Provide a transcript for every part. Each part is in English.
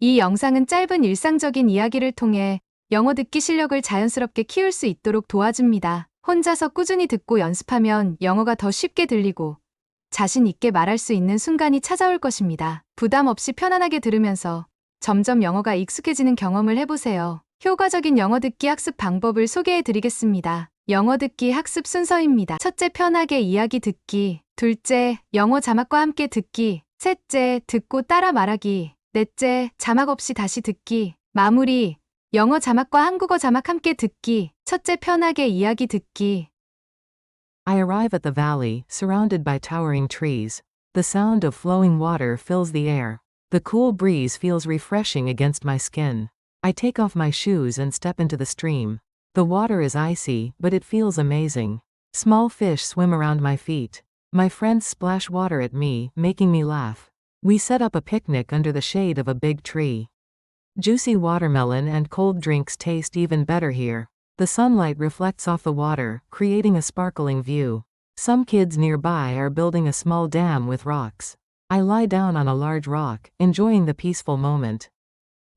이 영상은 짧은 일상적인 이야기를 통해 영어 듣기 실력을 자연스럽게 키울 수 있도록 도와줍니다. 혼자서 꾸준히 듣고 연습하면 영어가 더 쉽게 들리고 자신 있게 말할 수 있는 순간이 찾아올 것입니다. 부담 없이 편안하게 들으면서 점점 영어가 익숙해지는 경험을 해보세요. 효과적인 영어 듣기 학습 방법을 소개해 드리겠습니다. 영어 듣기 학습 순서입니다. 첫째, 편하게 이야기 듣기. 둘째, 영어 자막과 함께 듣기. 셋째, 듣고 따라 말하기. 넷째, 자막 없이 다시 듣기. 마무리, 영어 자막과 한국어 자막 함께 듣기. 첫째, 편하게 이야기 듣기. I arrive at the valley, surrounded by towering trees. The sound of flowing water fills the air. The cool breeze feels refreshing against my skin. I take off my shoes and step into the stream. The water is icy, but it feels amazing. Small fish swim around my feet. My friends splash water at me, making me laugh. We set up a picnic under the shade of a big tree. Juicy watermelon and cold drinks taste even better here. The sunlight reflects off the water, creating a sparkling view. Some kids nearby are building a small dam with rocks. I lie down on a large rock, enjoying the peaceful moment.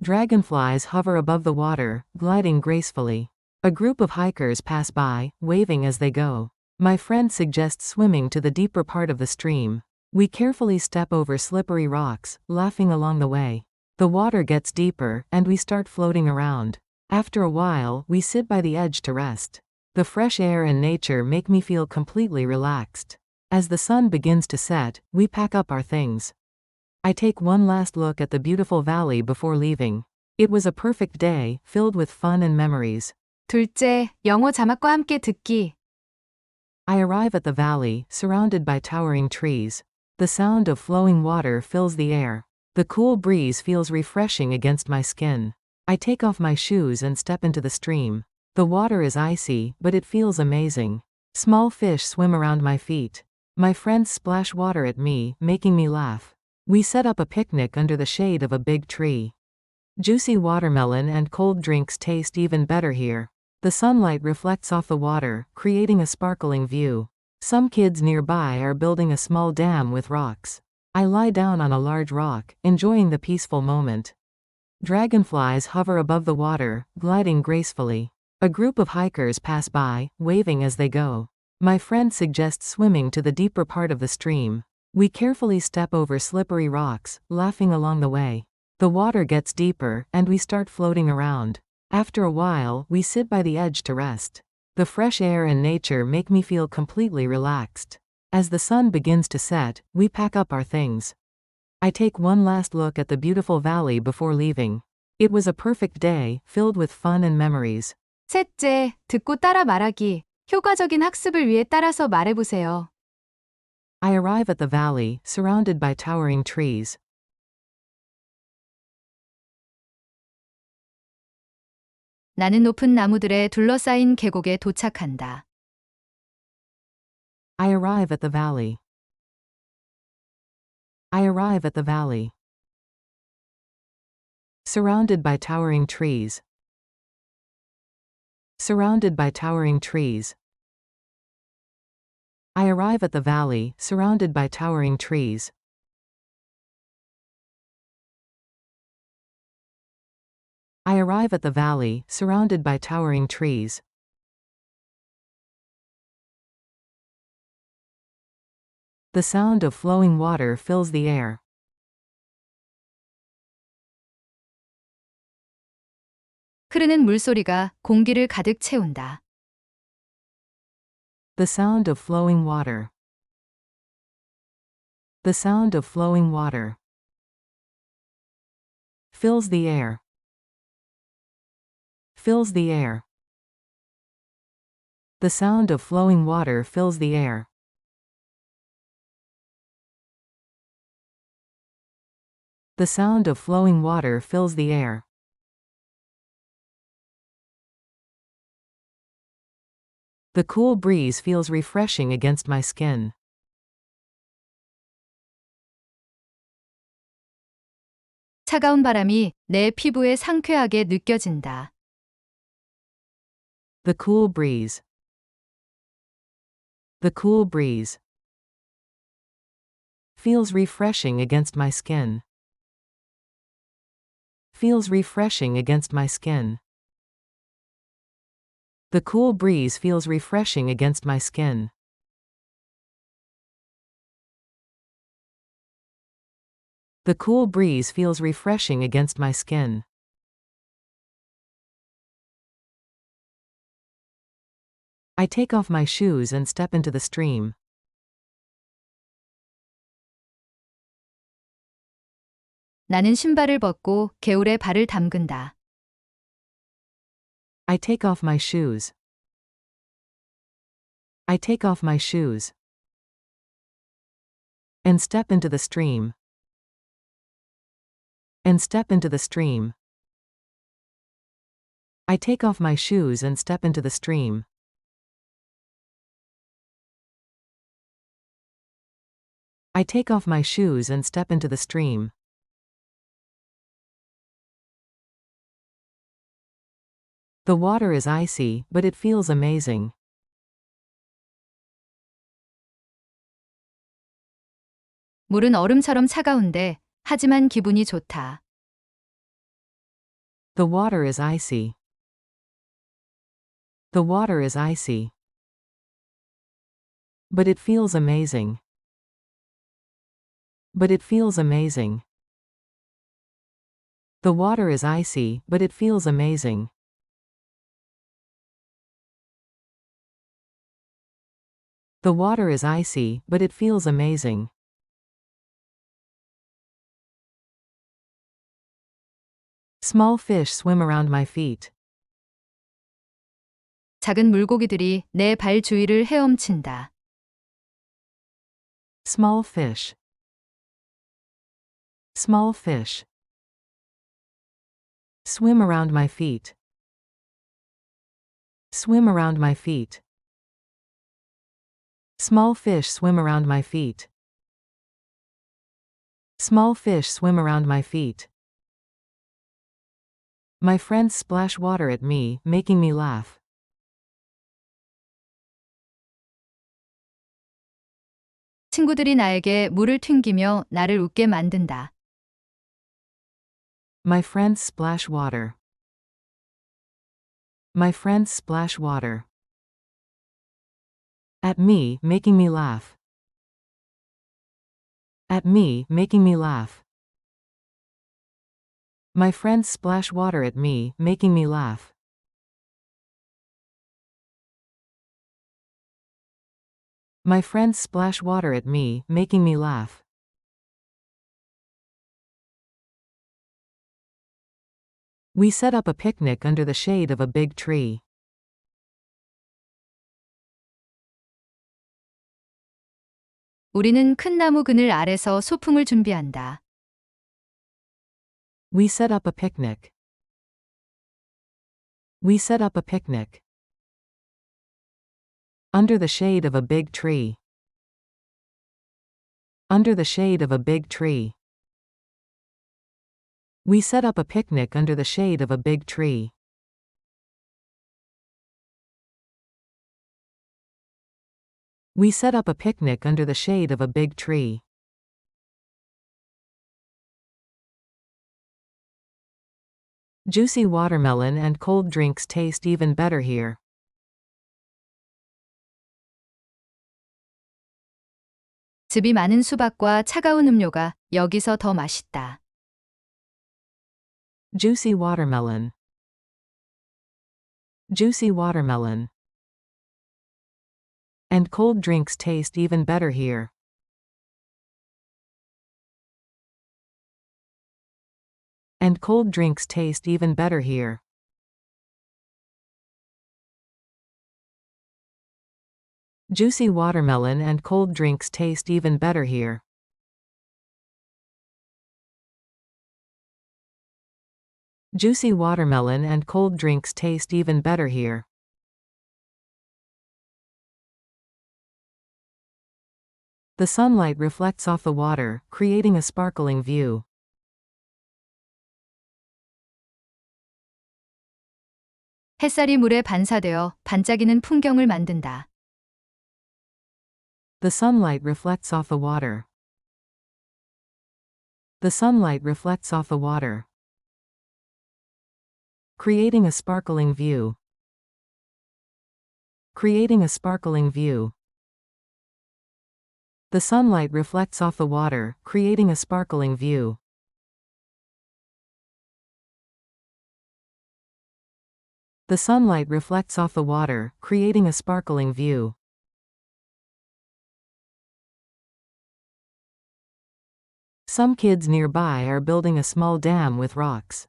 Dragonflies hover above the water, gliding gracefully. A group of hikers pass by, waving as they go. My friend suggests swimming to the deeper part of the stream. We carefully step over slippery rocks, laughing along the way. The water gets deeper, and we start floating around. After a while, we sit by the edge to rest. The fresh air and nature make me feel completely relaxed. As the sun begins to set, we pack up our things. I take one last look at the beautiful valley before leaving. It was a perfect day, filled with fun and memories. 둘째, 영어 자막과 함께 듣기. I arrive at the valley, surrounded by towering trees. The sound of flowing water fills the air. The cool breeze feels refreshing against my skin. I take off my shoes and step into the stream. The water is icy, but it feels amazing. Small fish swim around my feet. My friends splash water at me, making me laugh. We set up a picnic under the shade of a big tree. Juicy watermelon and cold drinks taste even better here. The sunlight reflects off the water, creating a sparkling view. Some kids nearby are building a small dam with rocks. I lie down on a large rock, enjoying the peaceful moment. Dragonflies hover above the water, gliding gracefully. A group of hikers pass by, waving as they go. My friend suggests swimming to the deeper part of the stream. We carefully step over slippery rocks, laughing along the way. The water gets deeper, and we start floating around. After a while, we sit by the edge to rest. The fresh air and nature make me feel completely relaxed. As the sun begins to set, we pack up our things. I take one last look at the beautiful valley before leaving. It was a perfect day, filled with fun and memories. 셋째, 듣고 따라 말하기. 효과적인 학습을 위해 따라서 말해보세요. I arrive at the valley, surrounded by towering trees. 나는 높은 나무들에 둘러싸인 계곡에 도착한다. I arrive at the valley. I arrive at the valley. Surrounded by towering trees. Surrounded by towering trees. I arrive at the valley, surrounded by towering trees. I arrive at the valley, surrounded by towering trees. The sound of flowing water fills the air. 흐르는 물소리가 공기를 가득 채운다. The sound of flowing water. The sound of flowing water fills the air. Fills the air. The sound of flowing water fills the air. The sound of flowing water fills the air. The cool breeze feels refreshing against my skin. 차가운 바람이 내 피부에 상쾌하게 느껴진다. The cool breeze. The cool breeze feels refreshing against my skin. feels refreshing against my skin. The cool breeze feels refreshing against my skin. The cool breeze feels refreshing against my skin. I take off my shoes and step into the stream. 나는 신발을 벗고 개울에 발을 담근다. I take off my shoes. I take off my shoes. And step into the stream. And step into the stream. I take off my shoes and step into the stream. I take off my shoes and step into the stream. The water is icy, but it feels amazing. 물은 얼음처럼 차가운데 하지만 기분이 좋다. The water is icy. The water is icy. But it feels amazing. But it feels amazing. The water is icy, but it feels amazing. The water is icy, but it feels amazing. Small fish swim around my feet. 작은 물고기들이 내 발 주위를 헤엄친다. Small fish. Small fish. Swim around my feet. Swim around my feet. Small fish swim around my feet. Small fish swim around my feet. My friends splash water at me, making me laugh. 친구들이 나에게 물을 튕기며 나를 웃게 만든다. My friends splash water. My friends splash water. At me, making me laugh. At me, making me laugh. My friends splash water at me, making me laugh. My friends splash water at me, making me laugh. We set up a picnic under the shade of a big tree. 우리는 큰 나무 그늘 아래서 소풍을 준비한다. We set up a picnic. We set up a picnic. Under the shade of a big tree. Under the shade of a big tree. We set up a picnic under the shade of a big tree. We set up a picnic under the shade of a big tree. Juicy watermelon and cold drinks taste even better here. 즙이 많은 수박과 차가운 음료가 여기서 더 맛있다. Juicy watermelon. Juicy watermelon. And cold drinks taste even better here. And cold drinks taste even better here. Juicy watermelon and cold drinks taste even better here. Juicy watermelon and cold drinks taste even better here. The sunlight reflects off the water, creating a sparkling view. 햇살이 물에 반사되어 반짝이는 풍경을 만든다. The sunlight reflects off the water. The sunlight reflects off the water. Creating a sparkling view. Creating a sparkling view. The sunlight reflects off the water, creating a sparkling view. The sunlight reflects off the water, creating a sparkling view. Some kids nearby are building a small dam with rocks.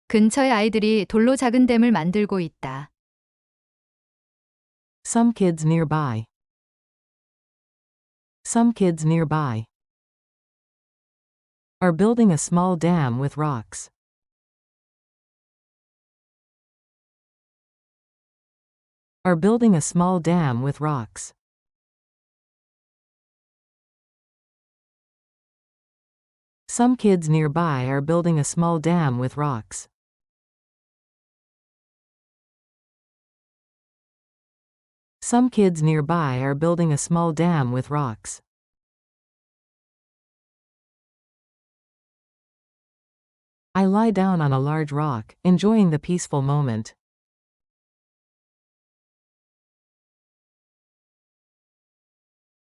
근처의 아이들이 돌로 작은 댐을 만들고 있다. Some kids nearby. Some kids nearby are building a small dam with rocks. Are building a small dam with rocks. Some kids nearby are building a small dam with rocks. Some kids nearby are building a small dam with rocks. I lie down on a large rock, enjoying the peaceful moment.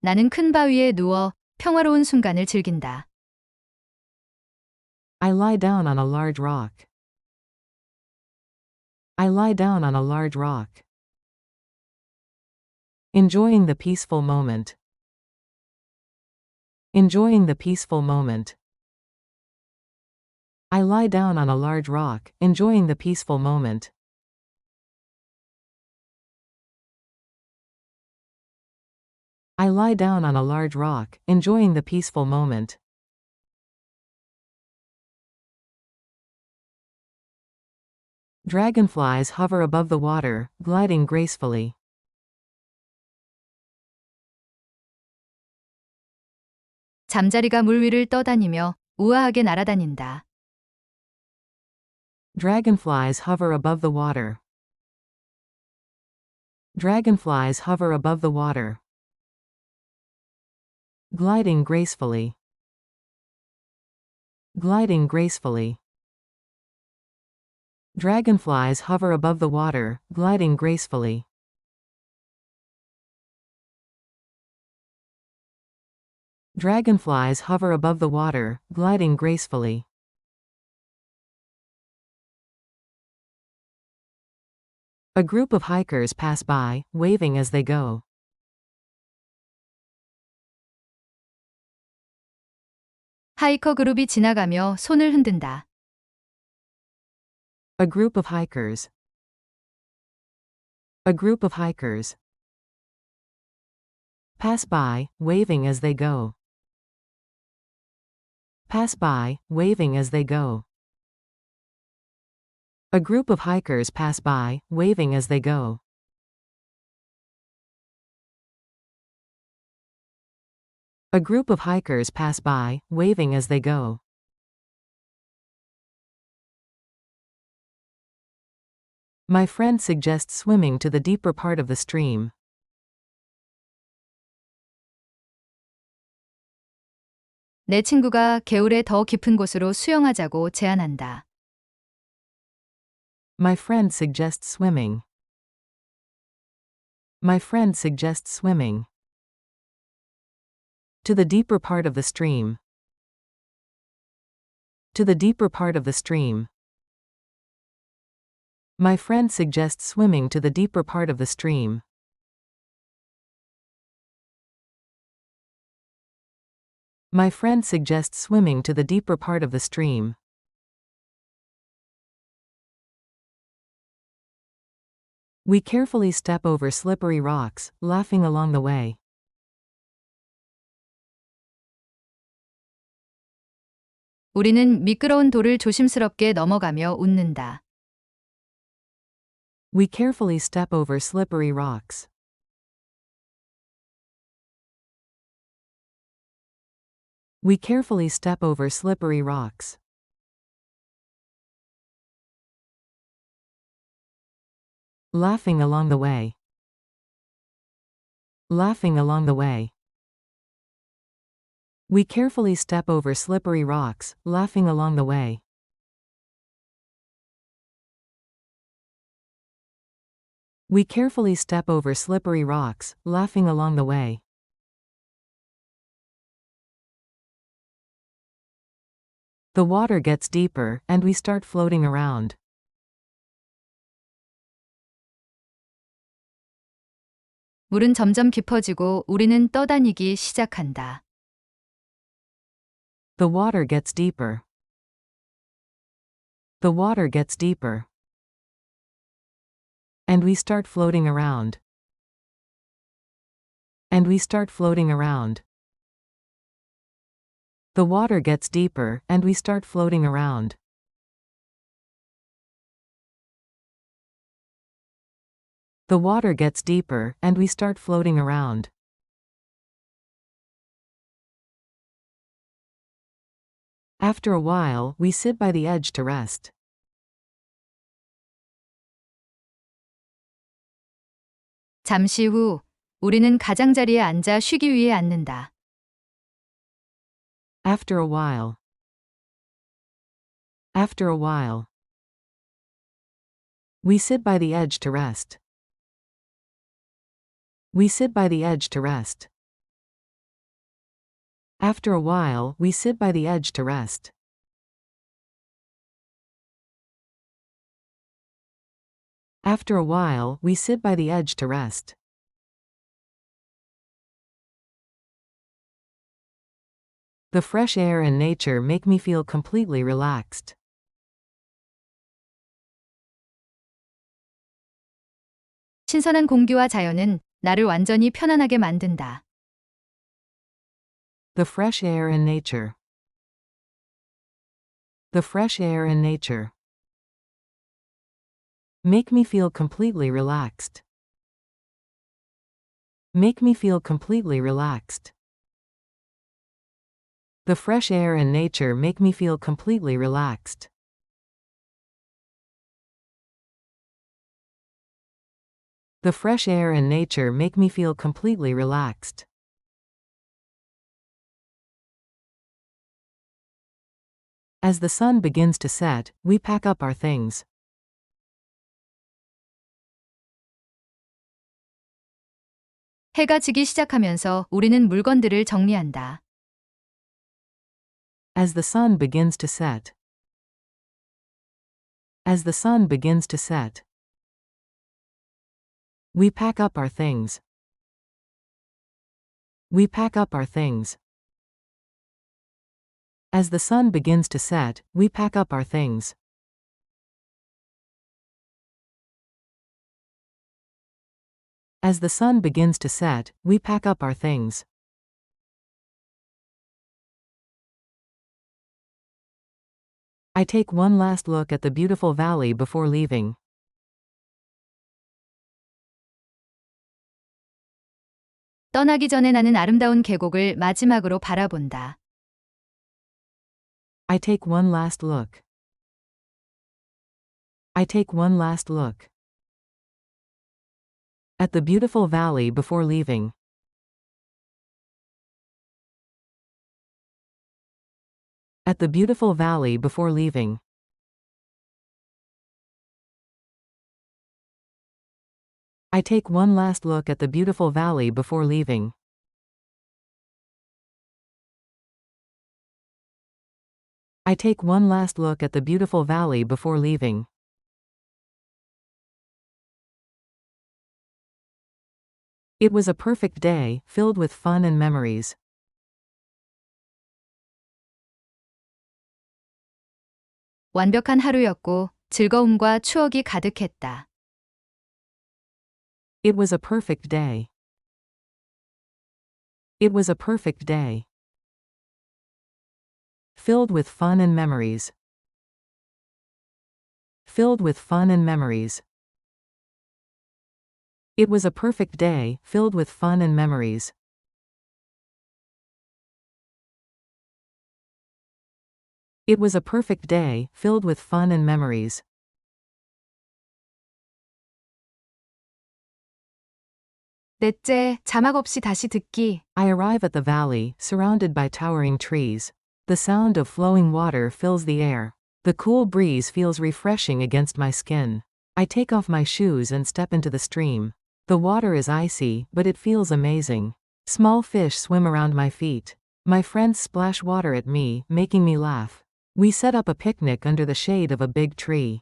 나는 큰 바위에 누워 평화로운 순간을 즐긴다. I lie down on a large rock. I lie down on a large rock. Enjoying the peaceful moment. Enjoying the peaceful moment. I lie down on a large rock, enjoying the peaceful moment. I lie down on a large rock, enjoying the peaceful moment. Dragonflies hover above the water, gliding gracefully. 잠자리가 물 위를 떠다니며 우아하게 날아다닌다. Dragonflies hover above the water. Dragonflies hover above the water. Gliding gracefully. Gliding gracefully. Dragonflies hover above the water, gliding gracefully. Dragonflies hover above the water, gliding gracefully. A group of hikers pass by, waving as they go. 하이커 그룹이 지나가며 손을 흔든다. A group of hikers. A group of hikers pass by, waving as they go. Pass by, waving as they go. A group of hikers pass by, waving as they go. A group of hikers pass by, waving as they go. My friend suggests swimming to the deeper part of the stream. 내 친구가 개울의 더 깊은 곳으로 수영하자고 제안한다. My friend suggests swimming. My friend suggests swimming to the deeper part of the stream. To the deeper part of the stream. My friend suggests swimming to the deeper part of the stream. My friend suggests swimming to the deeper part of the stream. We carefully step over slippery rocks, laughing along the way. 우리는 미끄러운 돌을 조심스럽게 넘어가며 웃는다. We carefully step over slippery rocks. We carefully step over slippery rocks. Laughing along the way. Laughing along the way. We carefully step over slippery rocks, laughing along the way. We carefully step over slippery rocks, laughing along the way. The water gets deeper, and we start floating around. 물은 점점 깊어지고 우리는 떠다니기 시작한다. The water gets deeper. The water gets deeper. And we start floating around. And we start floating around. The water gets deeper, and we start floating around. The water gets deeper, and we start floating around. After a while, we sit by the edge to rest. 잠시 후 우리는 가장자리에 앉아 쉬기 위해 앉는다. After a while. After a while. We sit by the edge to rest. We sit by the edge to rest. After a while, we sit by the edge to rest. After a while, we sit by the edge to rest. The fresh air and nature make me feel completely relaxed. 신선한 공기와 자연은 나를 완전히 편안하게 만든다. The fresh air and nature. The fresh air and nature make me feel completely relaxed. Make me feel completely relaxed. The fresh air and nature make me feel completely relaxed. The fresh air and nature make me feel completely relaxed. As the sun begins to set, we pack up our things. 해가 지기 시작하면서 우리는 물건들을 정리한다. As the sun begins to set. As the sun begins to set. We pack up our things. We pack up our things. As the sun begins to set, we pack up our things. As the sun begins to set, we pack up our things. I take one last look at the beautiful valley before leaving. 떠나기 전에 나는 아름다운 계곡을 마지막으로 바라본다. I take one last look. I take one last look at the beautiful valley before leaving. At the beautiful valley before leaving. I take one last look at the beautiful valley before leaving. I take one last look at the beautiful valley before leaving. It was a perfect day, filled with fun and memories. 완벽한 하루였고 즐거움과 추억이 가득했다. It was a perfect day. It was a perfect day. Filled with fun and memories. Filled with fun and memories. It was a perfect day, filled with fun and memories. It was a perfect day, filled with fun and memories. 넷째, 자막 없이 다시 듣기. I arrive at the valley, surrounded by towering trees. The sound of flowing water fills the air. The cool breeze feels refreshing against my skin. I take off my shoes and step into the stream. The water is icy, but it feels amazing. Small fish swim around my feet. My friends splash water at me, making me laugh. We set up a picnic under the shade of a big tree.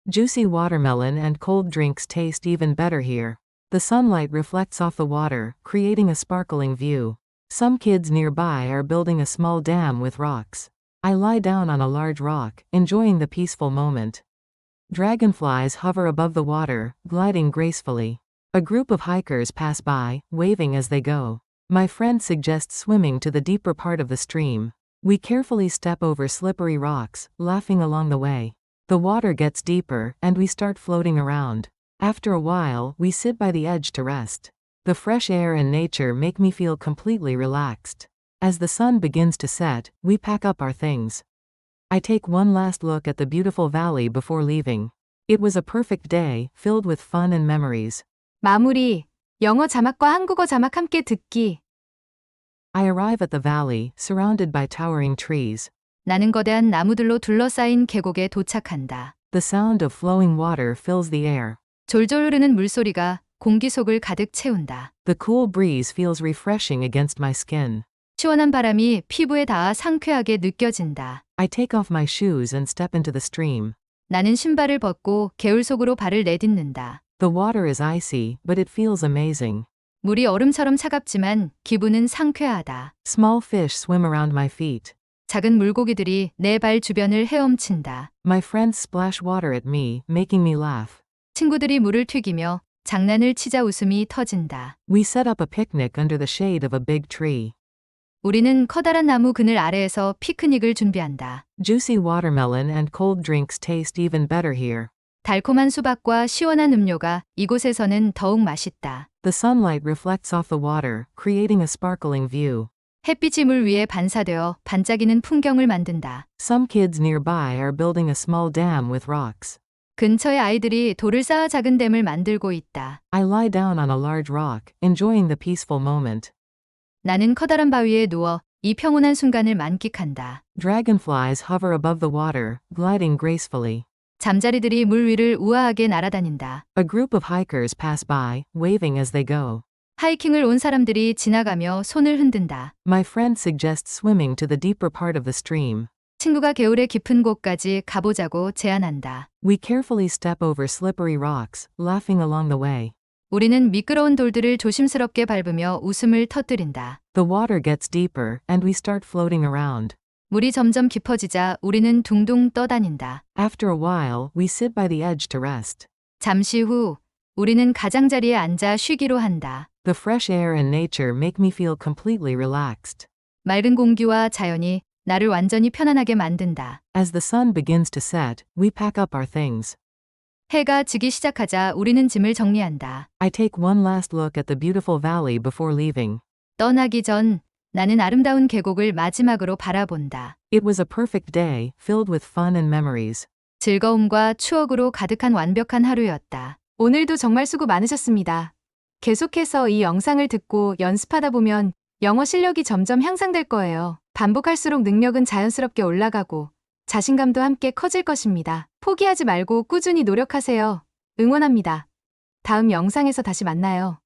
Juicy watermelon and cold drinks taste even better here. The sunlight reflects off the water, creating a sparkling view. Some kids nearby are building a small dam with rocks. I lie down on a large rock, enjoying the peaceful moment. Dragonflies hover above the water, gliding gracefully. A group of hikers pass by, waving as they go. My friend suggests swimming to the deeper part of the stream. We carefully step over slippery rocks, laughing along the way. The water gets deeper, and we start floating around. After a while, we sit by the edge to rest. The fresh air and nature make me feel completely relaxed. As the sun begins to set, we pack up our things. I take one last look at the beautiful valley before leaving. It was a perfect day, filled with fun and memories. 마무리. 영어 자막과 한국어 자막 함께 듣기. I arrive at the valley, surrounded by towering trees. 나는 거대한 나무들로 둘러싸인 계곡에 도착한다. The sound of flowing water fills the air. 졸졸 흐르는 물소리가 공기 속을 가득 채운다. The cool breeze feels refreshing against my skin. 시원한 바람이 피부에 닿아 상쾌하게 느껴진다. I take off my shoes and step into the stream. 나는 신발을 벗고 개울 속으로 발을 내딛는다. The water is icy, but it feels amazing. 물이 얼음처럼 차갑지만 기분은 상쾌하다. Small fish swim around my feet. 작은 물고기들이 내 발 주변을 헤엄친다. My friends splash water at me, making me laugh. 친구들이 물을 튀기며 장난을 치자 웃음이 터진다. We set up a picnic under the shade of a big tree. 우리는 커다란 나무 그늘 아래에서 피크닉을 준비한다. Juicy watermelon and cold drinks taste even better here. 달콤한 수박과 시원한 음료가 이곳에서는 더욱 맛있다. The sunlight reflects off the water, creating a sparkling view. 햇빛이 물 위에 반사되어 반짝이는 풍경을 만든다. Some kids nearby are building a small dam with rocks. 근처의 아이들이 돌을 쌓아 작은 댐을 만들고 있다. I lie down on a large rock, enjoying the peaceful moment. 나는 커다란 바위에 누워 이 평온한 순간을 만끽한다. Dragonflies hover above the water, gliding gracefully. 잠자리들이 물 위를 우아하게 날아다닌다. A group of hikers pass by, waving as they go. 하이킹을 온 사람들이 지나가며 손을 흔든다. My friend suggests swimming to the deeper part of the stream. 친구가 개울의 깊은 곳까지 가보자고 제안한다. We carefully step over slippery rocks, laughing along the way. 우리는 미끄러운 돌들을 조심스럽게 밟으며 웃음을 터뜨린다. The water gets deeper, and we start floating around. 물이 점점 깊어지자 우리는 둥둥 떠다닌다. After a while, we sit by the edge to rest. 잠시 후 우리는 가장자리에 앉아 쉬기로 한다. The fresh air and nature make me feel completely relaxed. 맑은 공기와 자연이 나를 완전히 편안하게 만든다. As the sun begins to set, we pack up our things. 해가 지기 시작하자 우리는 짐을 정리한다. I take one last look at the beautiful valley before leaving. 떠나기 전 나는 아름다운 계곡을 마지막으로 바라본다. It was a perfect day, filled with fun and memories. 즐거움과 추억으로 가득한 완벽한 하루였다. 오늘도 정말 수고 많으셨습니다. 계속해서 이 영상을 듣고 연습하다 보면 영어 실력이 점점 향상될 거예요. 반복할수록 능력은 자연스럽게 올라가고 자신감도 함께 커질 것입니다. 포기하지 말고 꾸준히 노력하세요. 응원합니다. 다음 영상에서 다시 만나요.